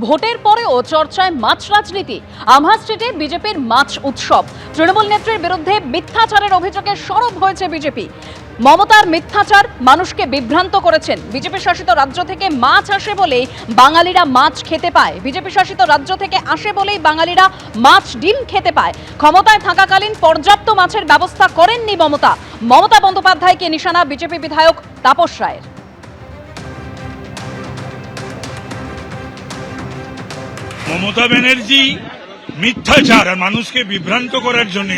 ভোটের পরেও চর্চায় মাছ রাজনীতি। আমহা স্ট্রিটে বিজেপির মাছ উৎসব। তৃণমূল নেত্রীর বিরুদ্ধে মিথ্যাচারের অভিযোগে সরব হয়েছে বিজেপি। মমতার মিথ্যাচার মানুষকে বিভ্রান্ত করেছেন। বিজেপি শাসিত রাজ্য থেকে মাছ আসে বলেই বাঙালিরা মাছ খেতে পায়। বিজেপি শাসিত রাজ্য থেকে আসে বলেই বাঙালিরা মাছ ডিম খেতে পায়। ক্ষমতায় থাকাকালীন পর্যাপ্ত মাছের ব্যবস্থা করেননি মমতা। মমতা বন্দ্যোপাধ্যায়কে নিশানা বিজেপি বিধায়ক তাপস রায়ের। মমতা ব্যানার্জি মিথ্যাচার আর মানুষকে বিভ্রান্ত করার জন্য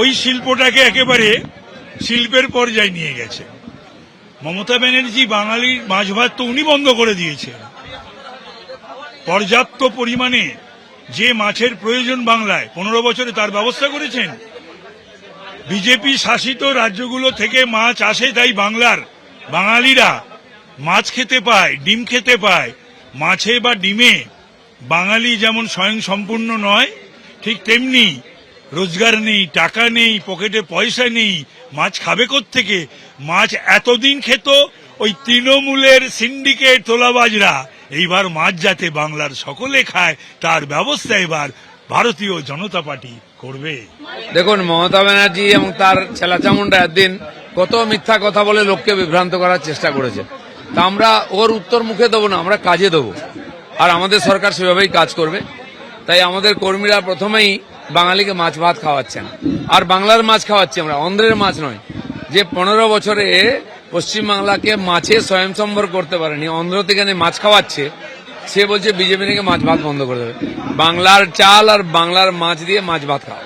ওই শিল্পটাকে একেবারে শিল্পের পর্যায়ে নিয়ে গেছে। মমতা ব্যানার্জি বাঙালির মাছ ভাত তো উনি বন্ধ করে দিয়েছেন। পর্যাপ্ত পরিমাণে যে মাছের প্রয়োজন বাংলায় 15 বছরে তার ব্যবস্থা করেছেন। বিজেপি শাসিত রাজ্যগুলো থেকে মাছ আসে, তাই বাঙালিরা মাছ খেতে পায়, ডিম খেতে পায়। মাছে বা ডিমে বাঙালি যেমন স্বয়ং সম্পূর্ণ নয়, ঠিক তেমনি রোজগার নেই, টাকা নেই, পকেটে পয়সা নেই, মাছ খাবে কোত্থেকে? মাছ এতদিন খেত ওই তৃণমূলের সিন্ডিকেট তোলাবাজরা। এইবার মাছ যাতে বাংলার সকলে খায় তার ব্যবস্থা এবার ভারতীয় জনতা পার্টি করবে। দেখুন, মমতা ব্যানার্জি এবং তার ছেলাচামুন্ডা একদিন কত মিথ্যা কথা বলে লোককে বিভ্রান্ত করার চেষ্টা করেছে। তা আমরা ওর উত্তর মুখে দেবো না, আমরা কাজে দেবো। আর আমাদের সরকার সেভাবেই কাজ করবে। তাই আমাদের কর্মীরা প্রথমেই বাঙালিকে মাছ ভাত খাওয়াচ্ছেন, আর বাংলার মাছ খাওয়াচ্ছি আমরা, অন্ধ্রের মাছ নয়। যে 15 বছরে পশ্চিমবাংলাকে মাছে স্বয়ংসম্বর করতে পারেনি, অন্ধ্র থেকে মাছ খাওয়াচ্ছে, সে বলছে বিজেপি নাকি মাছ ভাত বন্ধ করে দেবে। বাংলার চাল আর বাংলার মাছ দিয়ে মাছ ভাত খাওয়া।